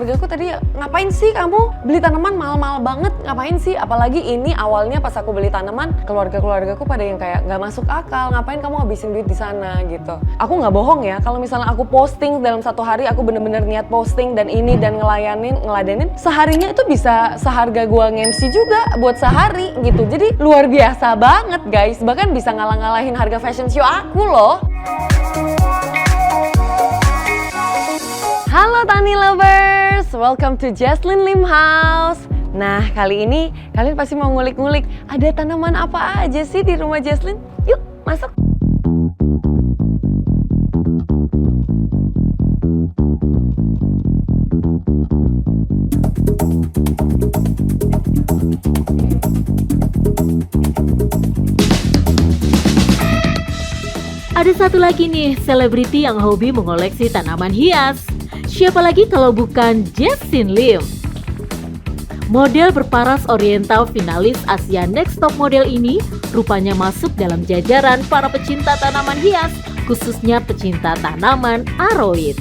keluargaku tadi, ngapain sih kamu beli tanaman mahal-mahal banget, ngapain sih? Apalagi ini awalnya pas aku beli tanaman, keluargaku pada yang kayak nggak masuk akal, ngapain kamu habisin duit di sana gitu. Aku nggak bohong ya, kalau misalnya aku posting dalam satu hari, aku bener-bener niat posting dan ini dan ngeladenin, seharinya itu bisa seharga gua nge-MC juga buat sehari gitu. Jadi luar biasa banget guys, bahkan bisa ngalah-ngalahin harga fashion show aku loh. Halo Tani Lovers, welcome to Jesslyn Lim House. Nah, kali ini kalian pasti mau ngulik-ngulik, ada tanaman apa aja sih di rumah Jesslyn? Yuk, masuk. Ada satu lagi nih, selebriti yang hobi mengoleksi tanaman hias. Siapa lagi kalau bukan Jesslyn Lim? Model berparas oriental finalis Asia Next Top Model ini rupanya masuk dalam jajaran para pecinta tanaman hias, khususnya pecinta tanaman aroid.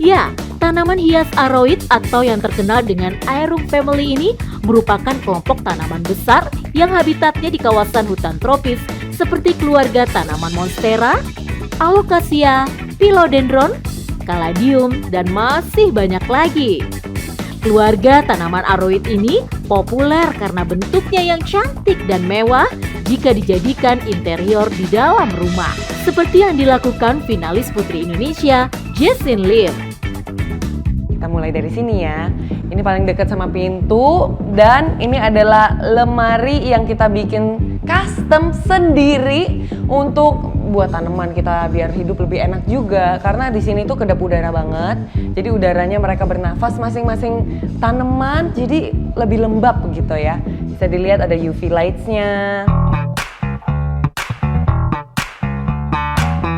Ya, tanaman hias aroid atau yang terkenal dengan Aerum Family ini merupakan kelompok tanaman besar yang habitatnya di kawasan hutan tropis seperti keluarga tanaman monstera, alocasia, philodendron, caladium, dan masih banyak lagi. Keluarga tanaman aroid ini populer karena bentuknya yang cantik dan mewah jika dijadikan interior di dalam rumah, seperti yang dilakukan finalis Putri Indonesia, Jesslyn Lim. Kita mulai dari sini ya. Ini paling dekat sama pintu dan ini adalah lemari yang kita bikin custom sendiri untuk buat tanaman kita biar hidup lebih enak juga, karena di sini tuh kedap udara banget. Jadi udaranya mereka bernafas masing-masing tanaman, jadi lebih lembab gitu ya. Bisa dilihat ada UV lights-nya.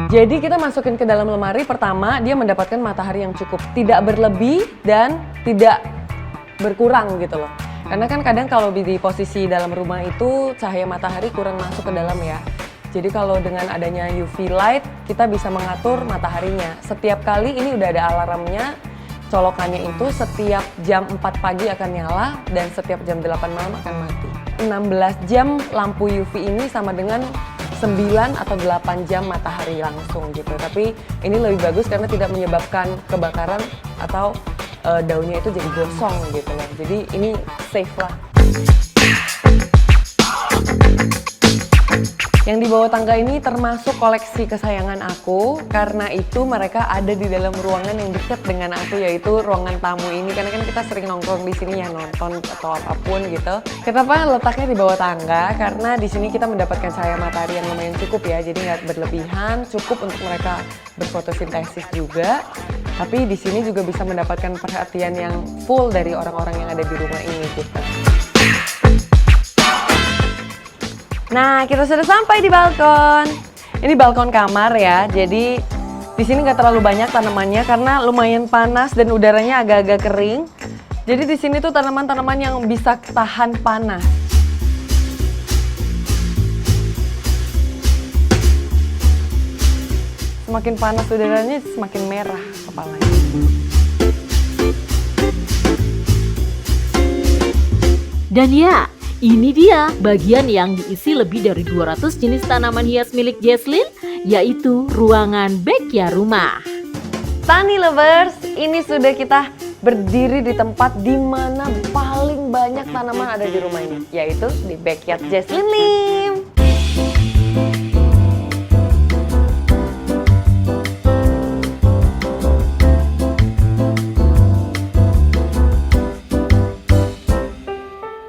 Jadi kita masukin ke dalam lemari, pertama dia mendapatkan matahari yang cukup, tidak berlebih dan tidak berkurang gitu loh. Karena kan kadang kalau di posisi dalam rumah itu cahaya matahari kurang masuk ke dalam ya. Jadi kalau dengan adanya UV light, kita bisa mengatur mataharinya. Setiap kali ini udah ada alarmnya, colokannya itu setiap jam 4 pagi akan nyala dan setiap jam 8 malam akan mati. 16 jam lampu UV ini sama dengan 9 atau 8 jam matahari langsung gitu. Tapi ini lebih bagus karena tidak menyebabkan kebakaran atau daunnya itu jadi gosong gitu loh. Jadi ini safe lah. Yang di bawah tangga ini termasuk koleksi kesayangan aku, karena itu mereka ada di dalam ruangan yang dekat dengan aku, yaitu ruangan tamu ini. Karena kan kita sering nongkrong di sini ya, nonton atau apapun gitu. Kenapa letaknya di bawah tangga? Karena di sini kita mendapatkan cahaya matahari yang lumayan cukup ya, jadi nggak berlebihan, cukup untuk mereka berfotosintesis juga. Tapi di sini juga bisa mendapatkan perhatian yang full dari orang-orang yang ada di rumah ini gitu. Nah, kita sudah sampai di balkon. Ini balkon kamar ya. Jadi di sini nggak terlalu banyak tanamannya karena lumayan panas dan udaranya agak-agak kering. Jadi di sini tuh tanaman-tanaman yang bisa tahan panas. Semakin panas udaranya, semakin merah kepalanya. Dan ya, ini dia bagian yang diisi lebih dari 200 jenis tanaman hias milik Jesslyn, yaitu ruangan backyard rumah. Tani Lovers, ini sudah kita berdiri di tempat di mana paling banyak tanaman ada di rumah ini, yaitu di backyard Jesslyn Lim.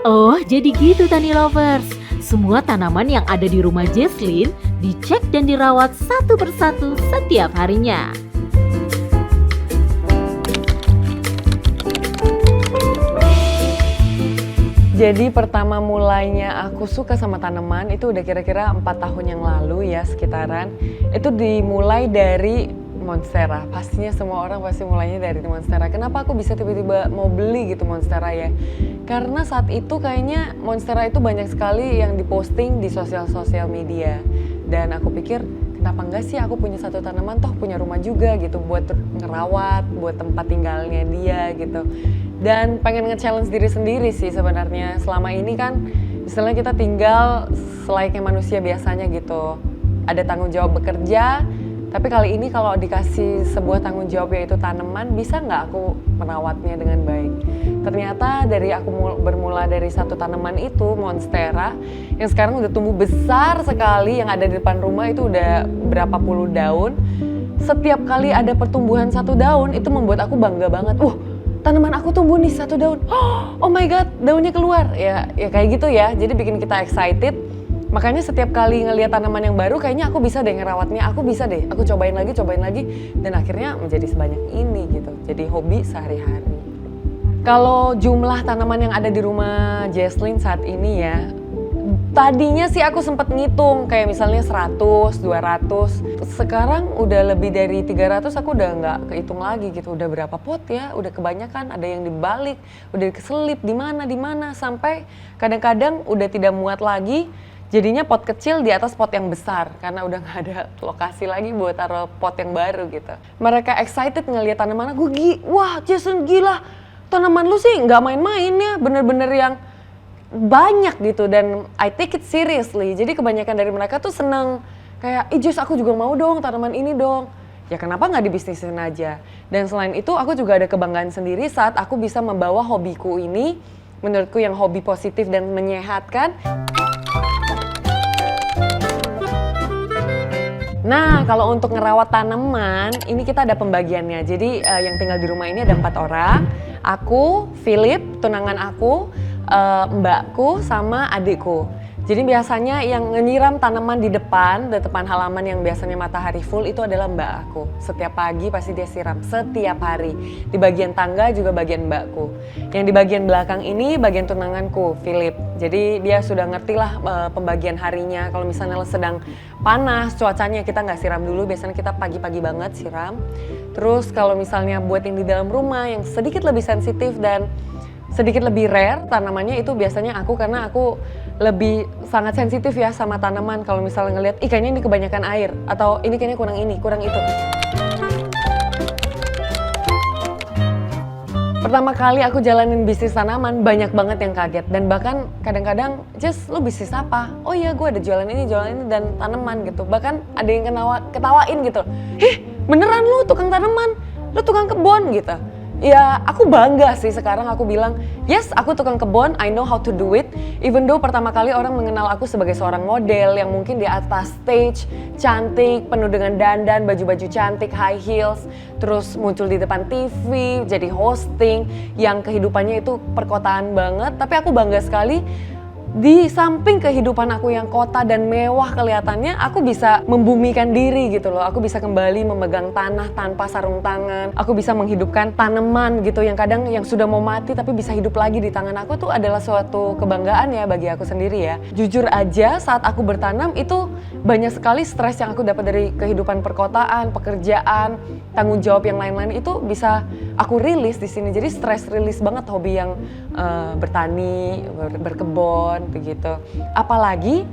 Oh, jadi gitu Tani Lovers. Semua tanaman yang ada di rumah Jesslyn dicek dan dirawat satu persatu setiap harinya. Jadi pertama mulainya aku suka sama tanaman itu udah kira-kira 4 tahun yang lalu ya sekitaran. Itu dimulai dari monstera. Pastinya semua orang pasti mulainya dari monstera. Kenapa aku bisa tiba-tiba mau beli gitu monstera ya? Karena saat itu kayaknya monstera itu banyak sekali yang diposting di sosial media. Dan aku pikir kenapa enggak sih aku punya satu tanaman, toh punya rumah juga gitu buat ngerawat, buat tempat tinggalnya dia gitu. Dan pengen nge-challenge diri sendiri sih sebenarnya. Selama ini kan istilahnya kita tinggal selayaknya manusia biasanya gitu. Ada tanggung jawab bekerja, tapi kali ini kalau dikasih sebuah tanggung jawab yaitu tanaman, bisa nggak aku merawatnya dengan baik? Ternyata dari aku bermula dari satu tanaman itu, monstera, yang sekarang udah tumbuh besar sekali, yang ada di depan rumah itu udah berapa puluh daun. Setiap kali ada pertumbuhan satu daun, itu membuat aku bangga banget. Tanaman aku tumbuh nih satu daun, oh my god, daunnya keluar. Ya kayak gitu ya, jadi bikin kita excited. Makanya setiap kali ngelihat tanaman yang baru, kayaknya aku bisa deh ngerawatnya, aku bisa deh, aku cobain lagi, dan akhirnya menjadi sebanyak ini gitu. Jadi hobi sehari-hari. Kalau jumlah tanaman yang ada di rumah Jesslyn saat ini ya, tadinya sih aku sempat ngitung kayak misalnya 100, 200. Sekarang udah lebih dari 300, aku udah nggak kehitung lagi gitu. Udah berapa pot ya, udah kebanyakan, ada yang dibalik, udah keselip di mana, sampai kadang-kadang udah tidak muat lagi. Jadinya pot kecil di atas pot yang besar karena udah nggak ada lokasi lagi buat taruh pot yang baru gitu. Mereka excited ngelihat tanaman aku, wah Jason gila, tanaman lu sih nggak main-main ya, bener-bener yang banyak gitu, dan I take it seriously. Jadi kebanyakan dari mereka tuh seneng kayak, Jess aku juga mau dong tanaman ini dong. Ya kenapa nggak dibisnisin aja? Dan selain itu aku juga ada kebanggaan sendiri saat aku bisa membawa hobiku ini, menurutku yang hobi positif dan menyehatkan. Nah, kalau untuk ngerawat tanaman, ini kita ada pembagiannya. Jadi yang tinggal di rumah ini ada 4 orang. Aku, Philip, tunangan aku, mbakku, sama adikku. Jadi biasanya yang nyiram tanaman di depan halaman yang biasanya matahari full itu adalah mbak aku. Setiap pagi pasti dia siram, setiap hari. Di bagian tangga juga bagian mbakku. Yang di bagian belakang ini bagian tunanganku, Philip. Jadi dia sudah ngerti lah pembagian harinya. Kalau misalnya sedang panas cuacanya, kita nggak siram dulu, biasanya kita pagi-pagi banget siram. Terus kalau misalnya buat yang di dalam rumah yang sedikit lebih sensitif dan sedikit lebih rare tanamannya, itu biasanya aku, karena aku lebih sangat sensitif ya sama tanaman. Kalau misalnya ngelihat, kayaknya ini kebanyakan air, atau ini kayaknya kurang ini, kurang itu. Pertama kali aku jalanin bisnis tanaman, banyak banget yang kaget. Dan bahkan kadang-kadang, Jess lu bisnis apa? Oh iya gue ada jualan ini, dan tanaman gitu. Bahkan ada yang ketawain gitu. Beneran lu tukang tanaman? Lu tukang kebun gitu. Ya aku bangga sih sekarang, aku bilang yes aku tukang kebun, I know how to do it. Even though pertama kali orang mengenal aku sebagai seorang model yang mungkin di atas stage cantik, penuh dengan dandan, baju-baju cantik, high heels, terus muncul di depan TV, jadi hosting yang kehidupannya itu perkotaan banget. Tapi aku bangga sekali, di samping kehidupan aku yang kota dan mewah kelihatannya, aku bisa membumikan diri gitu loh. Aku bisa kembali memegang tanah tanpa sarung tangan. Aku bisa menghidupkan tanaman gitu yang kadang yang sudah mau mati tapi bisa hidup lagi di tangan aku. Tuh adalah suatu kebanggaan ya bagi aku sendiri ya. Jujur aja saat aku bertanam itu banyak sekali stres yang aku dapat dari kehidupan perkotaan, pekerjaan, tanggung jawab yang lain-lain itu bisa aku rilis di sini. Jadi stress rilis banget hobi yang bertani, berkebun begitu. Apalagi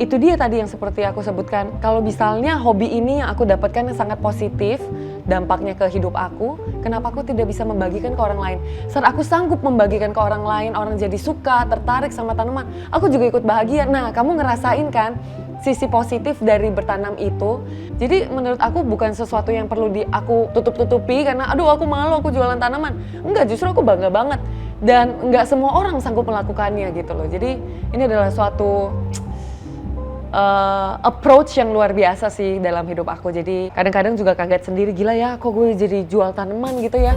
itu dia tadi yang seperti aku sebutkan, kalau misalnya hobi ini yang aku dapatkan yang sangat positif dampaknya ke hidup aku, kenapa aku tidak bisa membagikan ke orang lain? Saat aku sanggup membagikan ke orang lain, orang jadi suka, tertarik sama tanaman, aku juga ikut bahagia. Nah, kamu ngerasain kan sisi positif dari bertanam itu? Jadi menurut aku bukan sesuatu yang perlu aku tutup-tutupi karena aduh aku malu aku jualan tanaman. Enggak, justru aku bangga banget. Dan nggak semua orang sanggup melakukannya gitu loh. Jadi ini adalah suatu approach yang luar biasa sih dalam hidup aku. Jadi kadang-kadang juga kaget sendiri, gila ya kok gue jadi jual tanaman gitu ya.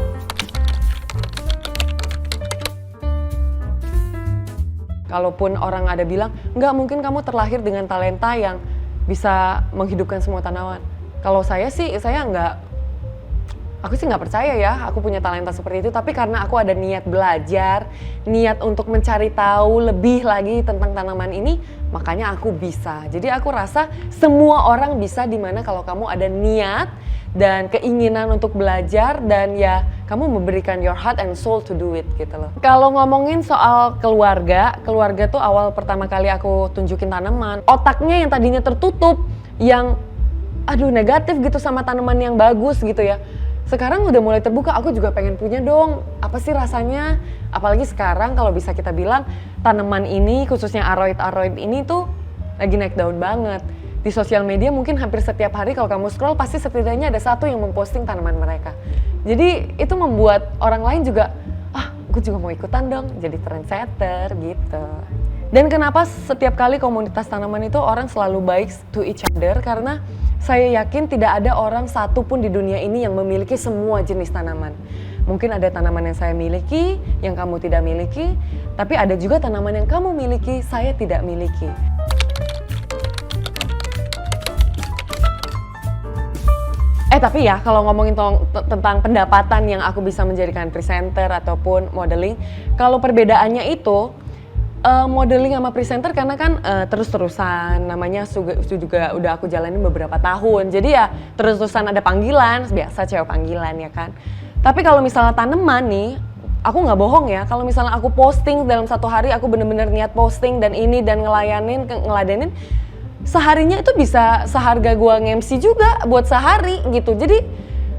Kalaupun orang ada bilang, nggak mungkin kamu terlahir dengan talenta yang bisa menghidupkan semua tanaman. Kalau saya sih, aku sih nggak percaya ya aku punya talenta seperti itu, tapi karena aku ada niat belajar, niat untuk mencari tahu lebih lagi tentang tanaman ini, makanya aku bisa. Jadi aku rasa semua orang bisa, dimana kalau kamu ada niat dan keinginan untuk belajar dan ya kamu memberikan your heart and soul to do it gitu loh. Kalau ngomongin soal keluarga tuh awal pertama kali aku tunjukin tanaman, otaknya yang tadinya tertutup, yang aduh negatif gitu sama tanaman yang bagus gitu ya. Sekarang udah mulai terbuka, aku juga pengen punya dong. Apa sih rasanya? Apalagi sekarang kalau bisa kita bilang tanaman ini, khususnya aroid ini tuh lagi naik daun banget. Di sosial media mungkin hampir setiap hari kalau kamu scroll pasti setidaknya ada satu yang memposting tanaman mereka. Jadi itu membuat orang lain juga, gue juga mau ikutan dong jadi trendsetter gitu. Dan kenapa setiap kali komunitas tanaman itu orang selalu baik to each other? Karena saya yakin tidak ada orang satu pun di dunia ini yang memiliki semua jenis tanaman. Mungkin ada tanaman yang saya miliki, yang kamu tidak miliki, tapi ada juga tanaman yang kamu miliki, saya tidak miliki. Tapi ya kalau ngomongin tentang pendapatan yang aku bisa menjadikan presenter ataupun modeling, kalau perbedaannya itu modeling sama presenter karena kan terus-terusan, namanya juga udah aku jalanin beberapa tahun, jadi ya terus-terusan ada panggilan, biasa cewek panggilan ya kan. Tapi kalau misalnya tanaman nih, aku nggak bohong ya, kalau misalnya aku posting dalam satu hari, aku bener-bener niat posting dan ngeladenin, seharinya itu bisa seharga gua nge-MC juga buat sehari gitu. Jadi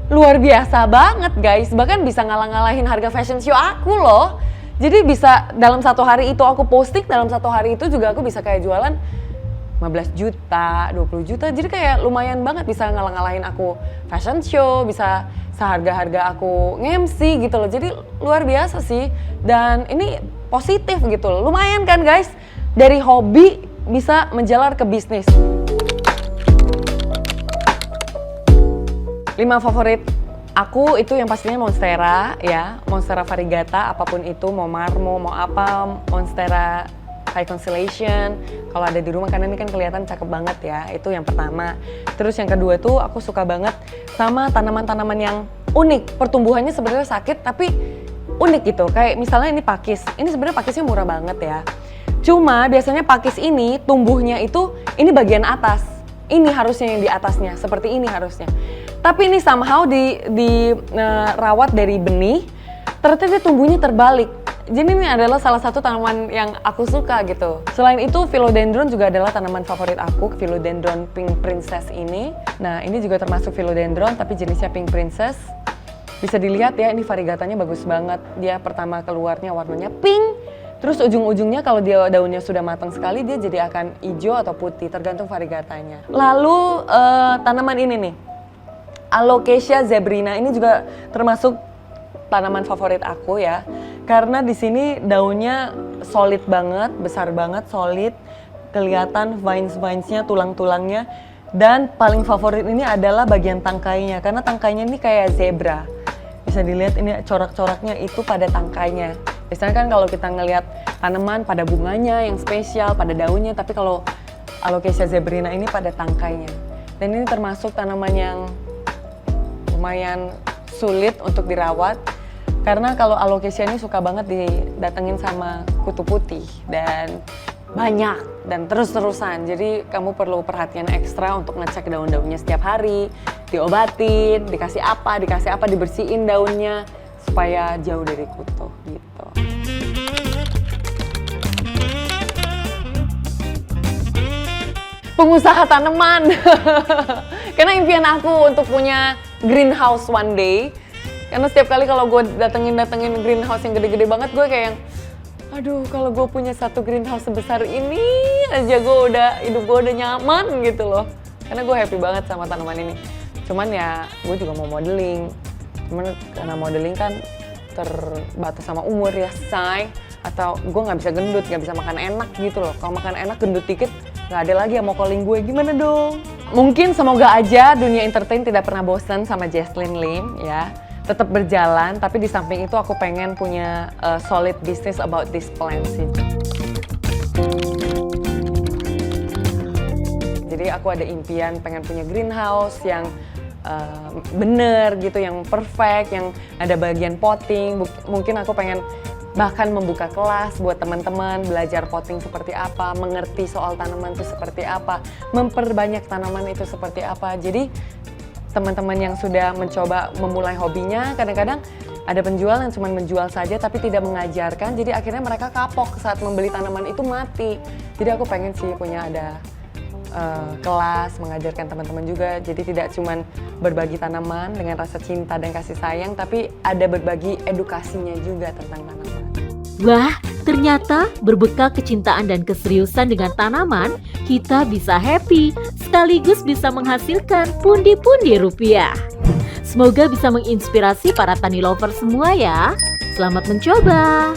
luar biasa banget guys, bahkan bisa ngalah-ngalahin harga fashion show aku loh. Jadi bisa dalam satu hari itu aku posting, dalam satu hari itu juga aku bisa kayak jualan 15 juta, 20 juta. Jadi kayak lumayan banget bisa ngalah-ngalahin aku fashion show, bisa seharga-harga aku nge-MC gitu loh. Jadi luar biasa sih, dan ini positif gitu loh. Lumayan kan guys, dari hobi bisa menjalar ke bisnis. 5 favorit aku itu yang pastinya Monstera ya, Monstera variegata, apapun itu, mau marmo, mau apa, Monstera High Constellation. Kalau ada di rumah karena ini kan kelihatan cakep banget ya, itu yang pertama. Terus yang kedua tuh aku suka banget sama tanaman-tanaman yang unik, pertumbuhannya sebenarnya sakit tapi unik gitu. Kayak misalnya ini pakis, ini sebenarnya pakisnya murah banget ya. Cuma biasanya pakis ini tumbuhnya itu, ini bagian atas. Ini harusnya yang di atasnya, seperti ini harusnya. Tapi ini somehow dirawat dari benih, ternyata dia tumbuhnya terbalik. Jadi ini adalah salah satu tanaman yang aku suka gitu. Selain itu philodendron juga adalah tanaman favorit aku, philodendron pink princess ini. Nah ini juga termasuk philodendron tapi jenisnya pink princess. Bisa dilihat ya, ini variegatanya bagus banget. Dia pertama keluarnya warnanya pink. Terus ujung-ujungnya kalau dia daunnya sudah matang sekali, dia jadi akan hijau atau putih, tergantung variegatanya. Lalu tanaman ini nih, Alocasia zebrina, ini juga termasuk tanaman favorit aku ya. Karena di sini daunnya solid banget, besar banget, solid, kelihatan vines-nya, tulang-tulangnya. Dan paling favorit ini adalah bagian tangkainya, karena tangkainya ini kayak zebra. Bisa dilihat ini corak-coraknya itu pada tangkainya. Biasanya kan kalau kita ngelihat tanaman pada bunganya yang spesial, pada daunnya, tapi kalau Alocasia zebrina ini pada tangkainya. Dan ini termasuk tanaman yang lumayan sulit untuk dirawat, karena kalau Alocasia ini suka banget didatengin sama kutu putih dan banyak dan terus-terusan. Jadi kamu perlu perhatian ekstra untuk ngecek daun-daunnya setiap hari, diobatin, dikasih apa, dibersihin daunnya supaya jauh dari kutu gitu. Pengusaha tanaman. Karena impian aku untuk punya greenhouse one day. Karena setiap kali kalau gue datengin greenhouse yang gede-gede banget, gue kayak yang, aduh kalau gue punya satu greenhouse sebesar ini aja hidup gue udah nyaman gitu loh. Karena gue happy banget sama tanaman ini. Cuman ya gue juga mau modeling. Cuman karena modeling kan terbatas sama umur ya say. Atau gue gak bisa gendut, gak bisa makan enak gitu loh. Kalau makan enak gendut dikit, gak ada lagi yang mau calling gue, gimana dong? Mungkin semoga aja dunia entertain tidak pernah bosan sama Jesslyn Lim ya. Tetap berjalan, tapi di samping itu aku pengen punya solid business about this plant sih. Jadi aku ada impian pengen punya greenhouse yang bener gitu, yang perfect, yang ada bagian potting. Mungkin aku pengen bahkan membuka kelas buat teman-teman belajar potting seperti apa, mengerti soal tanaman itu seperti apa, memperbanyak tanaman itu seperti apa. Jadi teman-teman yang sudah mencoba memulai hobinya, kadang-kadang ada penjual yang cuma menjual saja tapi tidak mengajarkan, jadi akhirnya mereka kapok saat membeli tanaman itu mati. Jadi aku pengen sih punya ada kelas, mengajarkan teman-teman juga. Jadi tidak cuman berbagi tanaman dengan rasa cinta dan kasih sayang, tapi ada berbagi edukasinya juga tentang tanaman. Wah, ternyata berbekal kecintaan dan keseriusan dengan tanaman, kita bisa happy, sekaligus bisa menghasilkan pundi-pundi rupiah. Semoga bisa menginspirasi para tani lover semua ya. Selamat mencoba!